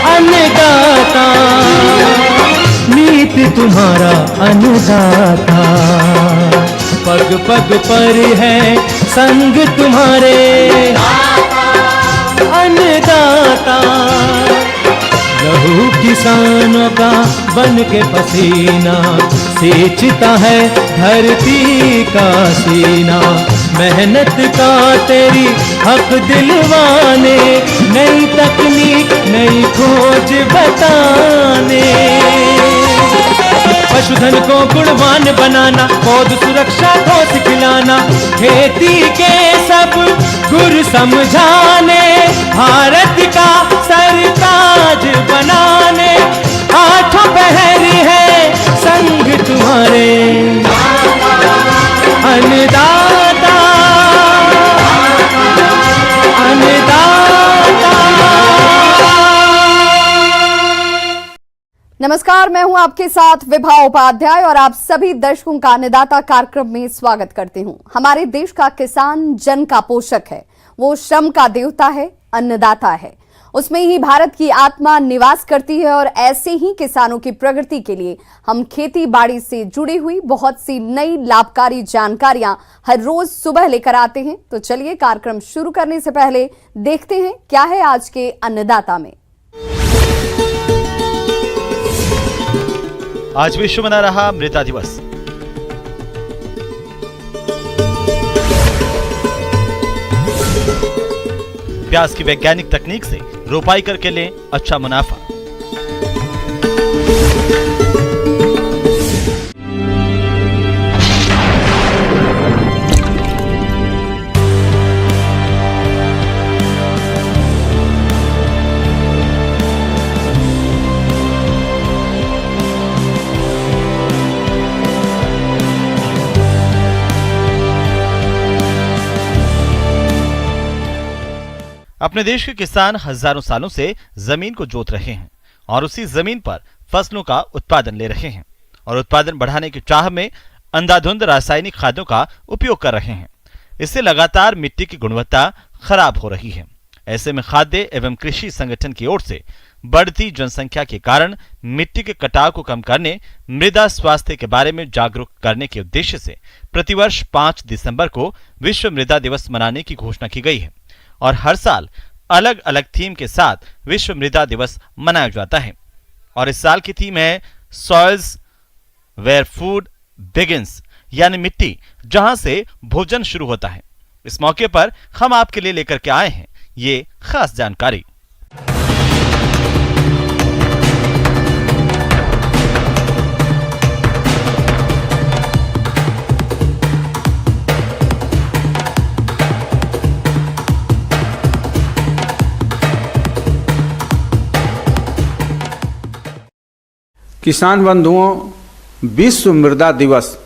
अन्नदाता, नीति तुम्हारा अन्नदाता। पग पग पर है संग तुम्हारे अन्नदाता। लहू किसानों का बन के पसीना सींचता है धरती का सीना। मेहनत का तेरी हक दिलवाने, नई तकनीक नई खोज बताने। पशुधन को गुणवान बनाना, पौध सुरक्षा को सिखलाना, खेती के सब गुर समझाने, भारत का सरताज बनाने। आठों पहर है संग तुम्हारे अन्नदाता, अन्नदाता। नमस्कार, मैं हूं आपके साथ विभा उपाध्याय और आप सभी दर्शकों का अन्नदाता कार्यक्रम में स्वागत करती हूं। हमारे देश का किसान जन का पोषक है, वो श्रम का देवता है, अन्नदाता है। उसमें ही भारत की आत्मा निवास करती है और ऐसे ही किसानों की प्रगति के लिए हम खेती बाड़ी से जुड़ी हुई बहुत सी नई लाभकारी जानकारियां हर रोज सुबह लेकर आते हैं। तो चलिए कार्यक्रम शुरू करने से पहले देखते हैं क्या है आज के अन्नदाता में। आज विश्व मना रहा मृदा दिवस। प्याज की वैज्ञानिक तकनीक से रोपाई करके लें अच्छा मुनाफा। अपने देश के किसान हजारों सालों से जमीन को जोत रहे हैं और उसी जमीन पर फसलों का उत्पादन ले रहे हैं और उत्पादन बढ़ाने की चाह में अंधाधुंध रासायनिक खादों का उपयोग कर रहे हैं। इससे लगातार मिट्टी की गुणवत्ता खराब हो रही है। ऐसे में खाद्य एवं कृषि संगठन की ओर से बढ़ती जनसंख्या के कारण मिट्टी के कटाव को कम करने, मृदा स्वास्थ्य के बारे में जागरूक करने के उद्देश्य से प्रतिवर्ष 5 दिसंबर को विश्व मृदा दिवस मनाने की घोषणा की गई है और हर साल अलग अलग थीम के साथ विश्व मृदा दिवस मनाया जाता है। और इस साल की थीम है सॉइल्स वेयर फूड बिगिंस, यानी मिट्टी जहां से भोजन शुरू होता है। इस मौके पर हम आपके लिए लेकर के आए हैं ये खास जानकारी। किसान बंधुओं, विश्व मृदा दिवस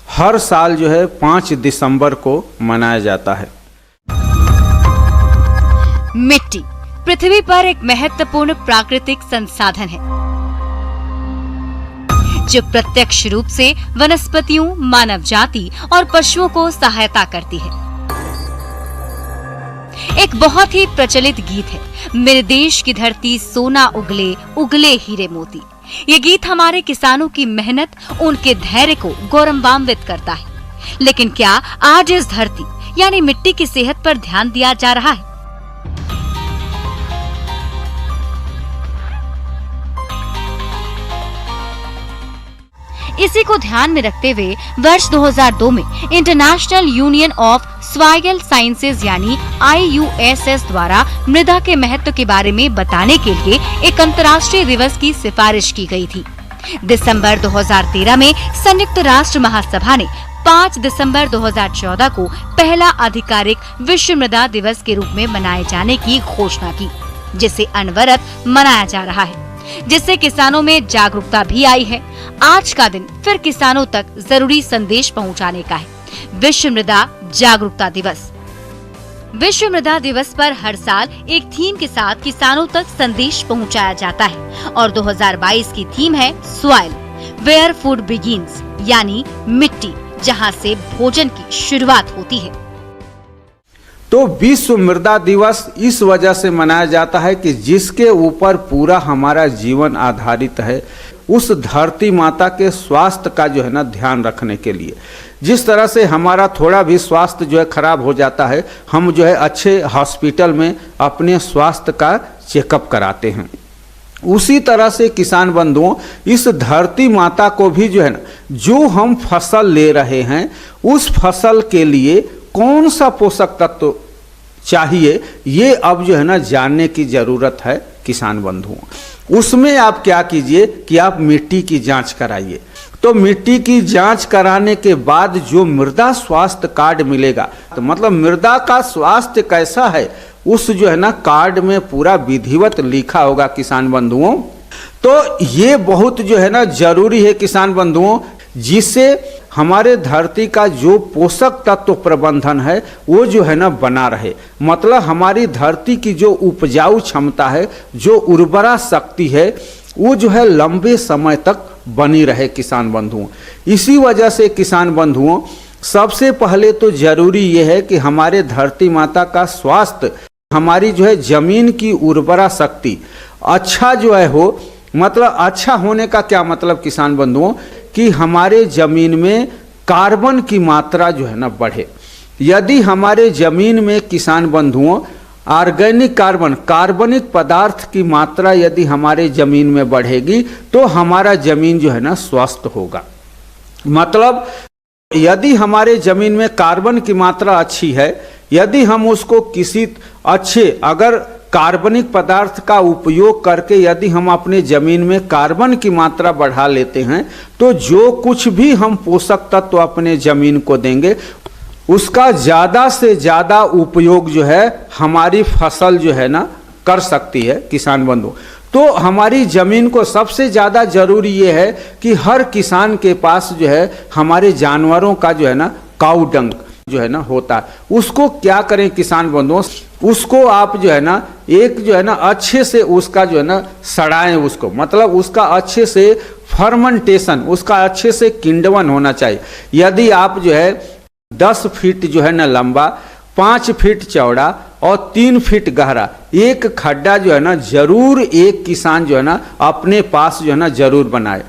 हर साल जो है 5 दिसंबर को मनाया जाता है। मिट्टी पृथ्वी पर एक महत्वपूर्ण प्राकृतिक संसाधन है जो प्रत्यक्ष रूप से वनस्पतियों, मानव जाति और पशुओं को सहायता करती है। एक बहुत ही प्रचलित गीत है, मेरे देश की धरती सोना उगले उगले हीरे मोती। ये गीत हमारे किसानों की मेहनत, उनके धैर्य को गौरवान्वित करता है। लेकिन क्या आज इस धरती यानी मिट्टी की सेहत पर ध्यान दिया जा रहा है? इसी को ध्यान में रखते हुए वर्ष 2002 में international union of soil sciences यानी IUSS द्वारा मृदा के महत्व के बारे में बताने के लिए एक अंतर्राष्ट्रीय दिवस की सिफारिश की गई थी। दिसंबर 2013 में संयुक्त राष्ट्र महासभा ने 5 दिसंबर 2014 को पहला आधिकारिक विश्व मृदा दिवस के रूप में मनाए जाने की घोषणा की, जिसे अनवरत मनाया जा रहा है, जिससे किसानों में जागरूकता भी आई है। आज का दिन फिर किसानों तक जरूरी संदेश पहुंचाने का है। विश्व मृदा जागरूकता दिवस। विश्व मृदा दिवस पर हर साल एक थीम के साथ किसानों तक संदेश पहुंचाया जाता है और 2022 की थीम है सॉइल वेयर फूड बिगिंस, यानी मिट्टी जहां से भोजन की शुरुआत होती है। तो विश्व मृदा दिवस इस वजह से मनाया जाता है कि जिसके ऊपर पूरा हमारा जीवन आधारित है, उस धरती माता के स्वास्थ्य का जो है ना ध्यान रखने के लिए। जिस तरह से हमारा थोड़ा भी स्वास्थ्य जो है खराब हो जाता है, हम जो है अच्छे हॉस्पिटल में अपने स्वास्थ्य का चेकअप कराते हैं, उसी तरह से किसान बंधुओं इस धरती माता को भी जो है ना, जो हम फसल ले रहे हैं उस फसल के लिए कौन सा पोषक तत्व चाहिए, ये अब जो है ना जानने की जरूरत है किसान बंधुओं। उसमें आप क्या कीजिए कि आप मिट्टी की जांच कराइए। तो मिट्टी की जांच कराने के बाद जो मृदा स्वास्थ्य कार्ड मिलेगा, तो मतलब मृदा का स्वास्थ्य कैसा है उस जो है ना कार्ड में पूरा विधिवत लिखा होगा किसान बंधुओं। तो ये बहुत जो है ना जरूरी है किसान बंधुओं, जिससे हमारे धरती का जो पोषक तत्व प्रबंधन है वो जो है ना बना रहे। मतलब हमारी धरती की जो उपजाऊ क्षमता है, जो उर्वरा शक्ति है, वो जो है लंबे समय तक बनी रहे किसान बंधुओं। इसी वजह से किसान बंधुओं सबसे पहले तो जरूरी ये है कि हमारे धरती माता का स्वास्थ्य, हमारी जो है जमीन की उर्वरा शक्ति अच्छा जो है हो। मतलब अच्छा होने का क्या मतलब किसान बंधुओं, कि हमारे जमीन में कार्बन की मात्रा जो है ना बढ़े। यदि हमारे जमीन में किसान बंधुओं ऑर्गेनिक कार्बन, कार्बनिक पदार्थ की मात्रा यदि हमारे जमीन में बढ़ेगी तो हमारा जमीन जो है ना स्वस्थ होगा। मतलब यदि हमारे जमीन में कार्बन की मात्रा अच्छी है, यदि हम उसको किसी अच्छे अगर कार्बनिक पदार्थ का उपयोग करके यदि हम अपने जमीन में कार्बन की मात्रा बढ़ा लेते हैं, तो जो कुछ भी हम पोषक तत्व अपने जमीन को देंगे उसका ज़्यादा से ज़्यादा उपयोग जो है हमारी फसल जो है ना कर सकती है किसान बंधु। तो हमारी ज़मीन को सबसे ज़्यादा ज़रूरी ये है कि हर किसान के पास जो है हमारे जानवरों का जो है ना काऊ डंग जो है ना होता है। उसको क्या करें किसान बंधुओं, उसको आप जो है ना एक जो है ना अच्छे से उसका जो है ना सड़ाएं उसको, मतलब उसका अच्छे से फर्मेंटेशन, उसका अच्छे से किण्वन होना चाहिए। यदि आप जो है 10 फीट जो है ना लंबा, 5 फीट चौड़ा और 3 फीट गहरा एक खड्डा जो है ना जरूर एक किसान जो है ना अपने पास जो है ना जरूर बनाए।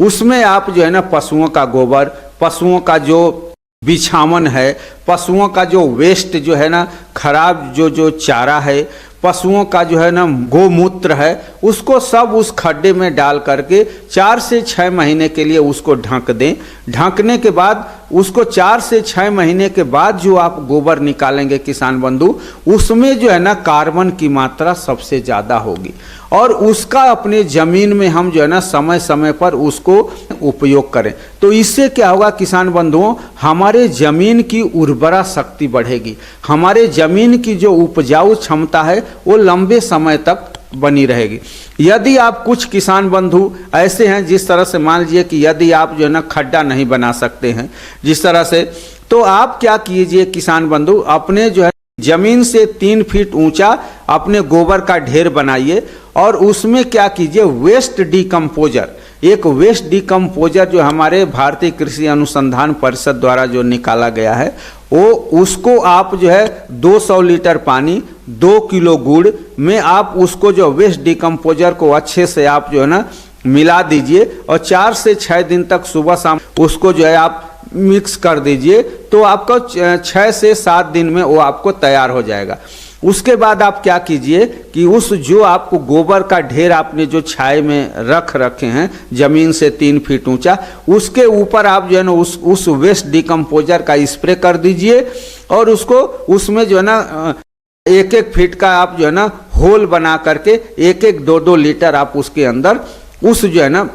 उसमें आप जो है ना पशुओं का गोबर, पशुओं का जो बिछावन है, पशुओं का जो वेस्ट जो है ना खराब जो चारा है, पशुओं का जो है ना गोमूत्र है, उसको सब उस खड्डे में डाल करके 4 से 6 महीने के लिए उसको ढक दें। ढकने के बाद उसको 4 से 6 महीने के बाद जो आप गोबर निकालेंगे किसान बंधु, उसमें जो है ना कार्बन की मात्रा सबसे ज़्यादा होगी और उसका अपने ज़मीन में हम जो है ना समय समय पर उसको उपयोग करें। तो इससे क्या होगा किसान बंधुओं, हमारे ज़मीन की उर्वरा शक्ति बढ़ेगी, हमारे ज़मीन की जो उपजाऊ क्षमता है वो लंबे समय तक बनी रहेगी। यदि आप कुछ किसान बंधु ऐसे हैं जिस तरह से मान लीजिए कि यदि आप जो है ना खड्डा नहीं बना सकते हैं जिस तरह से, तो आप क्या कीजिए किसान बंधु, अपने जो है जमीन से 3 फीट ऊंचा अपने गोबर का ढेर बनाइए और उसमें क्या कीजिए वेस्ट डिकम्पोजर, एक वेस्ट डिकम्पोजर जो हमारे भारतीय कृषि अनुसंधान परिषद द्वारा जो निकाला गया है, वो उसको आप जो है 200 लीटर पानी 2 किलो गुड़ में आप उसको जो वेस्ट डिकम्पोजर को अच्छे से आप जो है ना मिला दीजिए और 4 से 6 दिन तक सुबह शाम उसको जो है आप मिक्स कर दीजिए। तो आपको 6 से 7 दिन में वो आपको तैयार हो जाएगा। उसके बाद आप क्या कीजिए कि उस जो आपको गोबर का ढेर आपने जो छाए में रखे हैं जमीन से 3 फीट ऊंचा, उसके ऊपर आप जो है ना उस वेस्ट डिकम्पोजर का स्प्रे कर दीजिए और उसको उसमें जो है ना 1-1 फीट का आप जो है ना होल बना करके 1-1 2-2 लीटर आप उसके अंदर उस जो है ना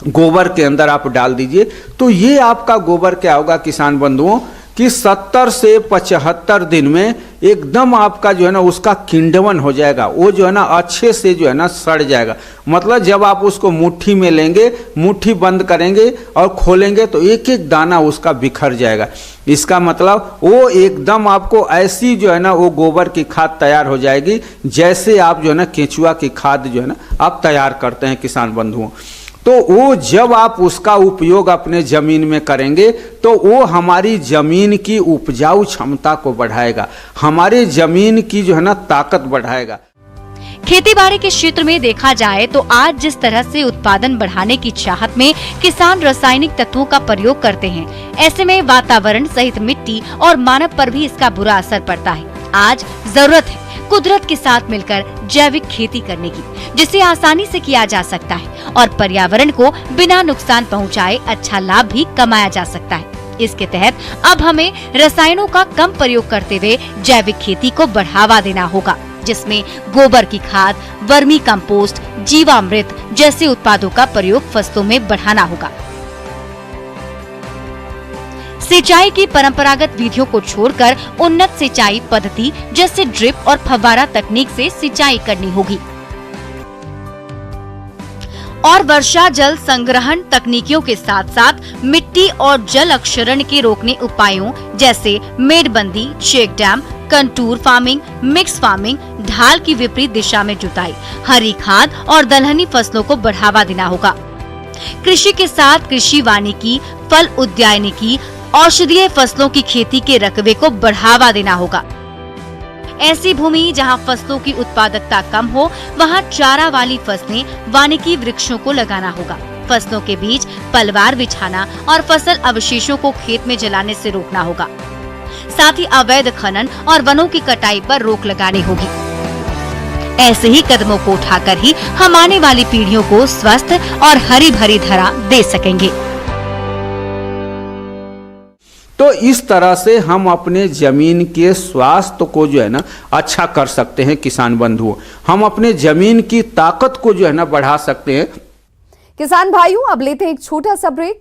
गोबर के अंदर आप डाल दीजिए। तो ये आपका गोबर क्या होगा किसान बंधुओं कि 70 से 75 दिन में एकदम आपका जो है ना उसका किण्वन हो जाएगा, वो जो है ना अच्छे से जो है ना सड़ जाएगा। मतलब जब आप उसको मुट्ठी में लेंगे, मुट्ठी बंद करेंगे और खोलेंगे तो एक एक दाना उसका बिखर जाएगा। इसका मतलब वो एकदम आपको ऐसी जो है ना वो गोबर की खाद तैयार हो जाएगी जैसे आप जो है ना केंचुआ की खाद जो है ना आप तैयार करते हैं किसान बंधुओं। तो वो जब आप उसका उपयोग अपने जमीन में करेंगे तो वो हमारी जमीन की उपजाऊ क्षमता को बढ़ाएगा, हमारे जमीन की जो है ना ताकत बढ़ाएगा। खेती बाड़ी के क्षेत्र में देखा जाए तो आज जिस तरह से उत्पादन बढ़ाने की चाहत में किसान रासायनिक तत्वों का प्रयोग करते हैं, ऐसे में वातावरण सहित मिट्टी और मानव पर भी इसका बुरा असर पड़ता है। आज जरूरत है कुदरत के साथ मिलकर जैविक खेती करने की, जिसे आसानी से किया जा सकता है और पर्यावरण को बिना नुकसान पहुंचाए अच्छा लाभ भी कमाया जा सकता है। इसके तहत अब हमें रसायनों का कम प्रयोग करते हुए जैविक खेती को बढ़ावा देना होगा, जिसमें गोबर की खाद, वर्मी कंपोस्ट, जीवामृत जैसे उत्पादों का प्रयोग फसलों में बढ़ाना होगा। सिंचाई की परंपरागत विधियों को छोड़कर उन्नत सिंचाई पद्धति जैसे ड्रिप और फव्वारा तकनीक से सिंचाई करनी होगी और वर्षा जल संग्रहण तकनीकियों के साथ साथ मिट्टी और जल अक्षरण के रोकने उपायों जैसे मेड़बंदी, check dam, contour farming, mix farming, ढाल की विपरीत दिशा में जुताई, हरी खाद और दलहनी फसलों को बढ़ावा देना होगा। कृषि के साथ कृषि वानिकी, फल उद्यानिकी, औषधीय फसलों की खेती के रकबे को बढ़ावा देना होगा। ऐसी भूमि जहां फसलों की उत्पादकता कम हो, वहां चारा वाली फसलें, वानिकी वृक्षों को लगाना होगा। फसलों के बीच पलवार बिछाना और फसल अवशेषों को खेत में जलाने से रोकना होगा। साथ ही अवैध खनन और वनों की कटाई पर रोक लगानी होगी। ऐसे ही कदमों को उठाकर ही हम आने वाली पीढ़ियों को स्वस्थ और हरी भरी धरा दे सकेंगे। तो इस तरह से हम अपने जमीन के स्वास्थ्य को जो है ना अच्छा कर सकते हैं। किसान बंधुओं, हम अपने जमीन की ताकत को जो है ना बढ़ा सकते हैं। किसान भाइयों, अब लेते हैं एक छोटा सा ब्रेक।